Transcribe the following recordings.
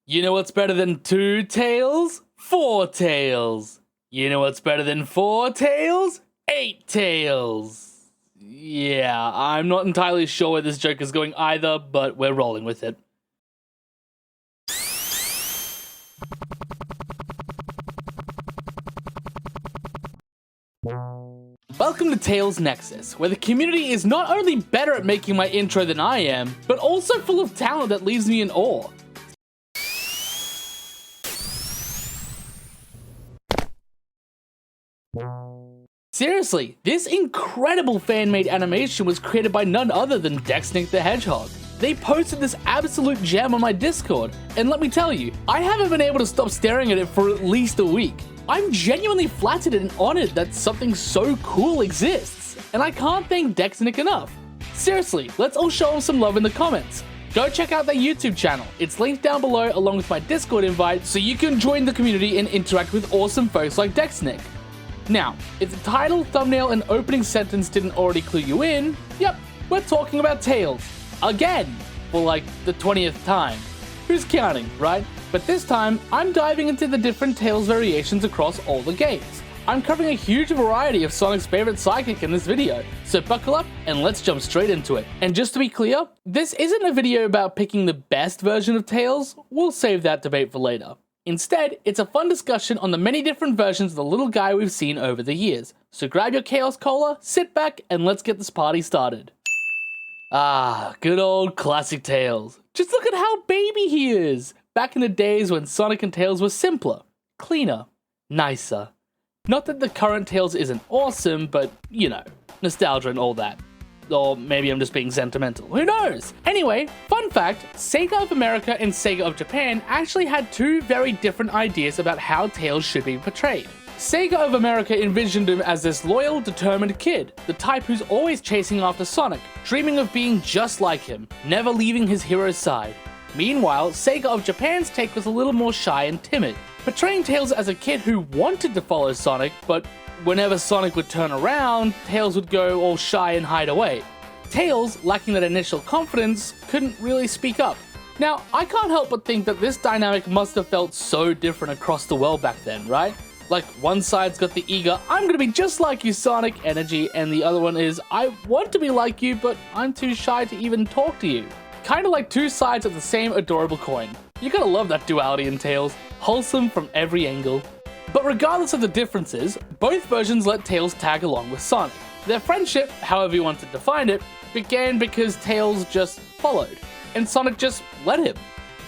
You know what's better than 2 tails? 4 tails. You know what's better than 4 tails? 8 tails. Yeah, I'm not entirely sure where this joke is going either, but we're rolling with it. Welcome to Tales Nexus, where the community is not only better at making my intro than I am, but also full of talent that leaves me in awe. Seriously, this incredible fan-made animation was created by none other than Dexnick the Hedgehog. They posted this absolute gem on my Discord, and let me tell you, I haven't been able to stop staring at it for at least a week. I'm genuinely flattered and honored that something so cool exists, and I can't thank Dexnick enough. Seriously, let's all show him some love in the comments. Go check out their YouTube channel, it's linked down below along with my Discord invite so you can join the community and interact with awesome folks like Dexnick. Now, if the title, thumbnail, and opening sentence didn't already clue you in, yep, we're talking about Tales. Again, for like the 20th time. Who's counting, right? But this time, I'm diving into the different Tales variations across all the games. I'm covering a huge variety of Sonic's favorite sidekick in this video, so buckle up and let's jump straight into it. And just to be clear, this isn't a video about picking the best version of Tales, we'll save that debate for later. Instead, it's a fun discussion on the many different versions of the little guy we've seen over the years. So grab your Chaos Cola, sit back, and let's get this party started. Ah, good old classic Tails. Just look at how baby he is! Back in the days when Sonic and Tails were simpler, cleaner, nicer. Not that the current Tails isn't awesome, but, you know, nostalgia and all that. Or maybe I'm just being sentimental, who knows? Anyway, fun fact, Sega of America and Sega of Japan actually had two very different ideas about how Tails should be portrayed. Sega of America envisioned him as this loyal, determined kid, the type who's always chasing after Sonic, dreaming of being just like him, never leaving his hero's side. Meanwhile, Sega of Japan's take was a little more shy and timid, portraying Tails as a kid who wanted to follow Sonic, but whenever Sonic would turn around, Tails would go all shy and hide away. Tails, lacking that initial confidence, couldn't really speak up. Now, I can't help but think that this dynamic must have felt so different across the world back then, right? Like, one side's got the eager, I'm gonna be just like you Sonic energy, and the other one is, I want to be like you, but I'm too shy to even talk to you. Kinda like two sides of the same adorable coin. You gotta love that duality in Tails, wholesome from every angle. But regardless of the differences, both versions let Tails tag along with Sonic. Their friendship, however you want to define it, began because Tails just followed, and Sonic just let him.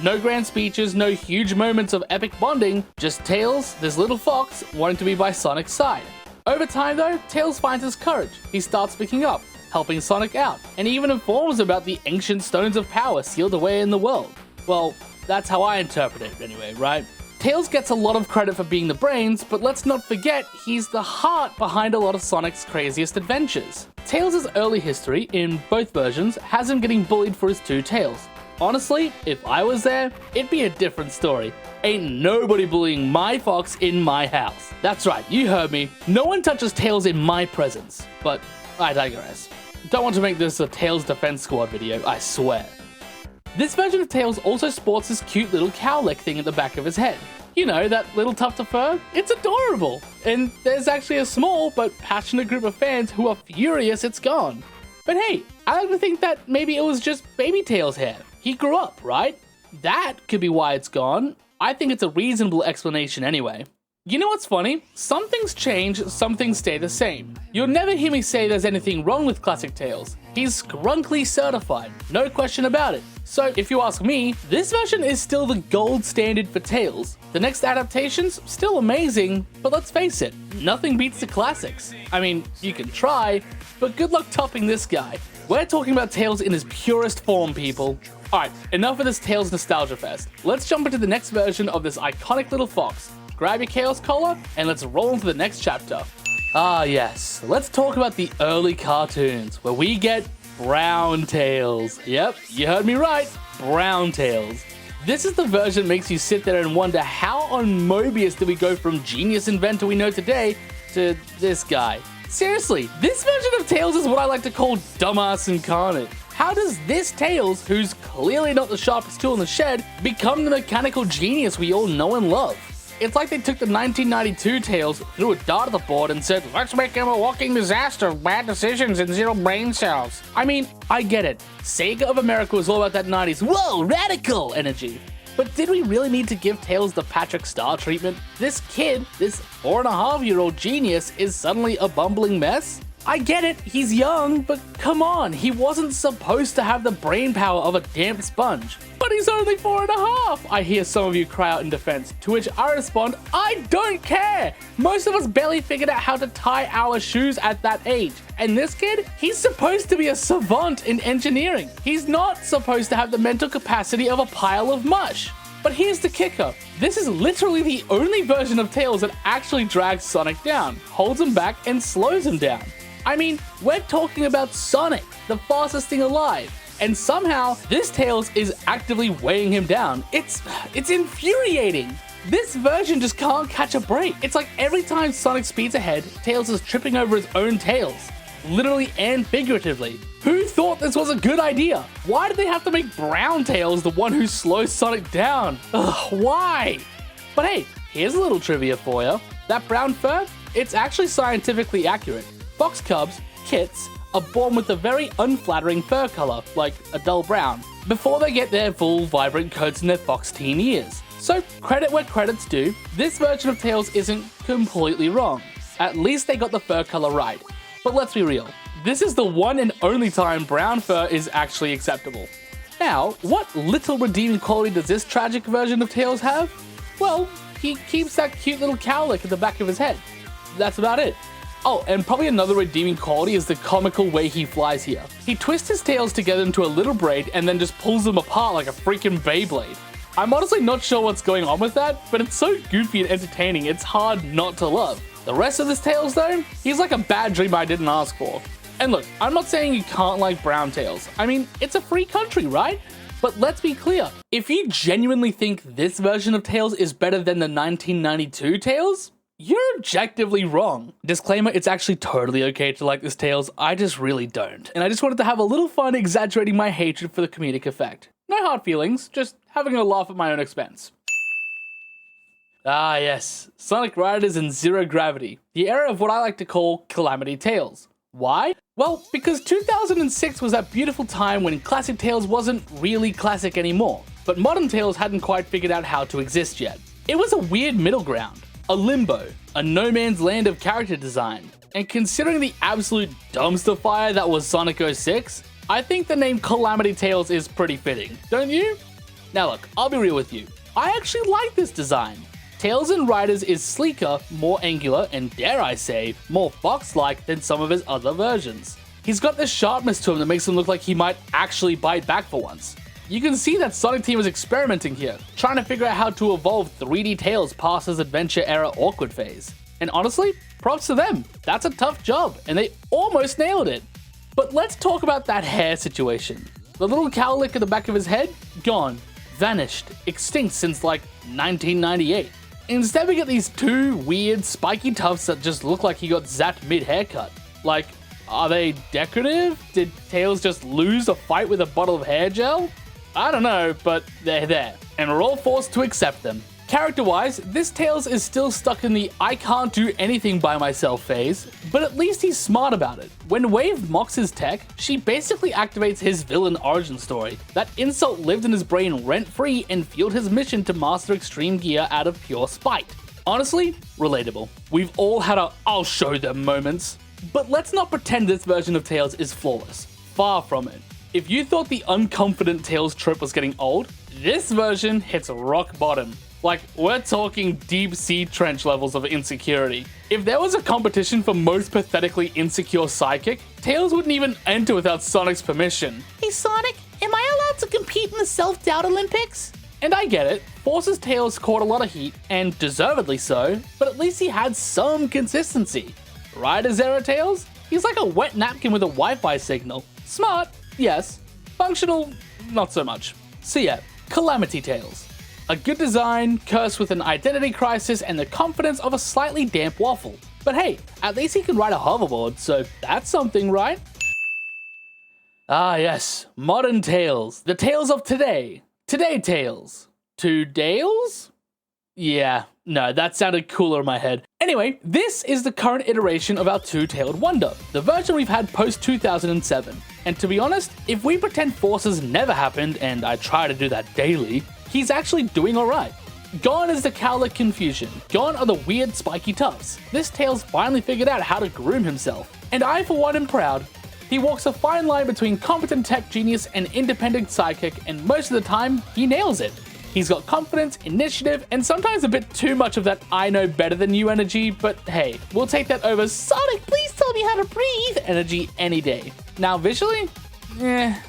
No grand speeches, no huge moments of epic bonding, just Tails, this little fox, wanting to be by Sonic's side. Over time though, Tails finds his courage, he starts speaking up, helping Sonic out, and even informs about the ancient stones of power sealed away in the world. Well, that's how I interpret it anyway, right? Tails gets a lot of credit for being the brains, but let's not forget he's the heart behind a lot of Sonic's craziest adventures. Tails' early history, in both versions, has him getting bullied for his two tails. Honestly, if I was there, it'd be a different story. Ain't nobody bullying my fox in my house. That's right, you heard me. No one touches Tails in my presence. But I digress. Don't want to make this a Tails Defense Squad video, I swear. This version of Tails also sports this cute little cowlick thing at the back of his head. You know, that little tuft of fur? It's adorable! And there's actually a small but passionate group of fans who are furious it's gone. But hey, I like to think that maybe it was just baby Tails' hair. He grew up, right? That could be why it's gone. I think it's a reasonable explanation anyway. You know what's funny? Some things change, some things stay the same. You'll never hear me say there's anything wrong with classic Tails. He's Scrunkly certified, no question about it. So if you ask me, this version is still the gold standard for Tails. The next adaptation's still amazing, but let's face it, nothing beats the classics. I mean, you can try, but good luck topping this guy. We're talking about Tails in his purest form, people. Alright, enough of this Tails nostalgia fest. Let's jump into the next version of this iconic little fox. Grab your Chaos Cola, and let's roll into the next chapter. Ah yes, let's talk about the early cartoons, where we get Brown Tails. Yep, you heard me right, Brown Tails. This is the version that makes you sit there and wonder how on Mobius did we go from genius inventor we know today to this guy. Seriously, this version of Tails is what I like to call dumbass incarnate. How does this Tails, who's clearly not the sharpest tool in the shed, become the mechanical genius we all know and love? It's like they took the 1992 Tails, threw a dart at the board and said, let's make him a walking disaster of bad decisions and zero brain cells. I mean, I get it. Sega of America was all about that 90s, whoa, radical energy. But did we really need to give Tails the Patrick Star treatment? This kid, this 4.5-year-old genius, is suddenly a bumbling mess? I get it, he's young, but come on, he wasn't supposed to have the brain power of a damp sponge. But he's only 4.5! I hear some of you cry out in defense, to which I respond, I don't care! Most of us barely figured out how to tie our shoes at that age. And this kid, he's supposed to be a savant in engineering. He's not supposed to have the mental capacity of a pile of mush. But here's the kicker. This is literally the only version of Tails that actually drags Sonic down, holds him back, and slows him down. I mean, we're talking about Sonic, the fastest thing alive, and somehow this Tails is actively weighing him down. It's infuriating. This version just can't catch a break. It's like every time Sonic speeds ahead, Tails is tripping over his own tails, literally and figuratively. Who thought this was a good idea? Why did they have to make Brown Tails the one who slows Sonic down? Ugh, why? But hey, here's a little trivia for you. That brown fur, it's actually scientifically accurate. Fox cubs, kits, are born with a very unflattering fur color, like a dull brown, before they get their full vibrant coats in their fox teen years. So credit where credit's due, this version of Tails isn't completely wrong. At least they got the fur color right. But let's be real, this is the one and only time brown fur is actually acceptable. Now, what little redeeming quality does this tragic version of Tails have? Well, he keeps that cute little cowlick at the back of his head. That's about it. Oh, and probably another redeeming quality is the comical way he flies here. He twists his tails together into a little braid and then just pulls them apart like a freaking Beyblade. I'm honestly not sure what's going on with that, but it's so goofy and entertaining, it's hard not to love. The rest of this Tails though, he's like a bad dream I didn't ask for. And look, I'm not saying you can't like brown Tails. I mean, it's a free country, right? But let's be clear, if you genuinely think this version of Tails is better than the 1992 Tails, you're objectively wrong. Disclaimer, it's actually totally okay to like this Tails, I just really don't. And I just wanted to have a little fun exaggerating my hatred for the comedic effect. No hard feelings, just having a laugh at my own expense. Ah yes, Sonic Riders and Zero Gravity, the era of what I like to call Calamity Tales. Why? Well, because 2006 was that beautiful time when classic Tales wasn't really classic anymore, but modern Tales hadn't quite figured out how to exist yet. It was a weird middle ground. A limbo, a no man's land of character design. And considering the absolute dumpster fire that was Sonic 06, I think the name Calamity Tales is pretty fitting, don't you? Now look, I'll be real with you. I actually like this design. Tails in Riders is sleeker, more angular, and dare I say, more fox-like than some of his other versions. He's got this sharpness to him that makes him look like he might actually bite back for once. You can see that Sonic Team was experimenting here, trying to figure out how to evolve 3D Tails past his adventure-era awkward phase. And honestly, props to them, that's a tough job, and they almost nailed it. But let's talk about that hair situation. The little cowlick at the back of his head? Gone. Vanished. Extinct since like 1998. Instead we get these two weird spiky tufts that just look like he got zapped mid-haircut. Like, are they decorative? Did Tails just lose a fight with a bottle of hair gel? I don't know, but they're there, and we're all forced to accept them. Character-wise, this Tails is still stuck in the I can't do anything by myself phase, but at least he's smart about it. When Wave mocks his tech, she basically activates his villain origin story. That insult lived in his brain rent-free and fueled his mission to master extreme gear out of pure spite. Honestly, relatable. We've all had our I'll show them moments. But let's not pretend this version of Tails is flawless. Far from it. If you thought the unconfident Tails trope was getting old, this version hits rock bottom. Like, we're talking deep sea trench levels of insecurity. If there was a competition for most pathetically insecure sidekick, Tails wouldn't even enter without Sonic's permission. Hey Sonic, am I allowed to compete in the self-doubt Olympics? And I get it, Force's Tails caught a lot of heat, and deservedly so, but at least he had some consistency. Riders-era Tails? He's like a wet napkin with a Wi-Fi signal. Smart, yes. Functional, not so much. So yeah, Calamity Tales. A good design, cursed with an identity crisis and the confidence of a slightly damp waffle. But hey, at least he can ride a hoverboard, so that's something, right? Ah yes, modern tales. The tales of today. Today tales. Today's? Yeah, no, that sounded cooler in my head. Anyway, this is the current iteration of our two-tailed wonder, the version we've had post-2007. And to be honest, if we pretend forces never happened, and I try to do that daily, he's actually doing alright. Gone is the cowlick confusion, gone are the weird spiky tufts. This Tails finally figured out how to groom himself. And I for one am proud. He walks a fine line between competent tech genius and independent sidekick, and most of the time, he nails it. He's got confidence, initiative, and sometimes a bit too much of that I know better than you energy, but hey, we'll take that over Sonic, please tell me how to breathe energy any day. Now visually,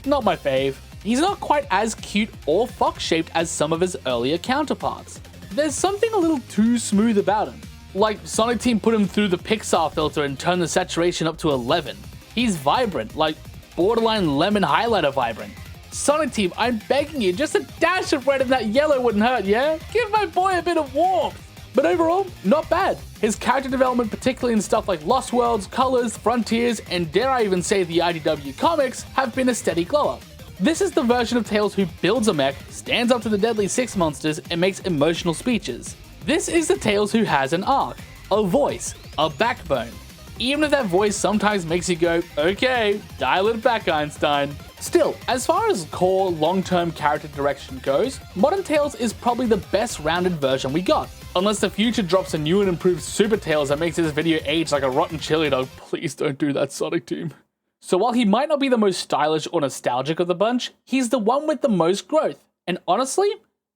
not my fave. He's not quite as cute or fox-shaped as some of his earlier counterparts. There's something a little too smooth about him. Like Sonic Team put him through the Pixar filter and turned the saturation up to 11. He's vibrant, like borderline lemon highlighter vibrant. Sonic Team, I'm begging you, just a dash of red and that yellow wouldn't hurt, yeah? Give my boy a bit of warmth. But overall, not bad. His character development, particularly in stuff like Lost Worlds, Colors, Frontiers, and dare I even say the IDW comics, have been a steady glow-up. This is the version of Tails who builds a mech, stands up to the Deadly Six monsters, and makes emotional speeches. This is the Tails who has an arc, a voice, a backbone. Even if that voice sometimes makes you go, okay, dial it back, Einstein. Still, as far as core, long-term character direction goes, Modern Tails is probably the best rounded version we got. Unless the future drops a new and improved Super Tails that makes this video age like a rotten chili dog, please don't do that, Sonic Team. So while he might not be the most stylish or nostalgic of the bunch, he's the one with the most growth. And honestly,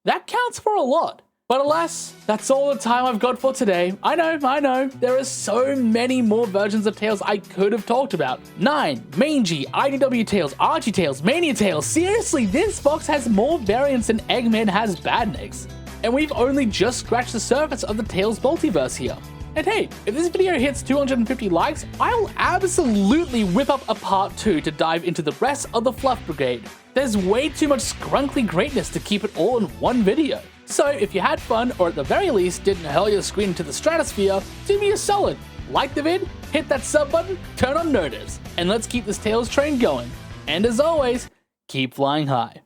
that counts for a lot. But alas, that's all the time I've got for today. I know, there are so many more versions of Tails I could have talked about. 9, Mangy, IDW Tails, Archie Tails, Mania Tails. Seriously, this box has more variants than Eggman has Badniks. And we've only just scratched the surface of the Tails multiverse here. And hey, if this video hits 250 likes, I'll absolutely whip up a part 2 to dive into the rest of the Fluff Brigade. There's way too much scrunkly greatness to keep it all in one video. So if you had fun, or at the very least didn't hurl your screen into the stratosphere, do me a solid. Like the vid, hit that sub button, turn on notice, and let's keep this Tails train going. And as always, keep flying high.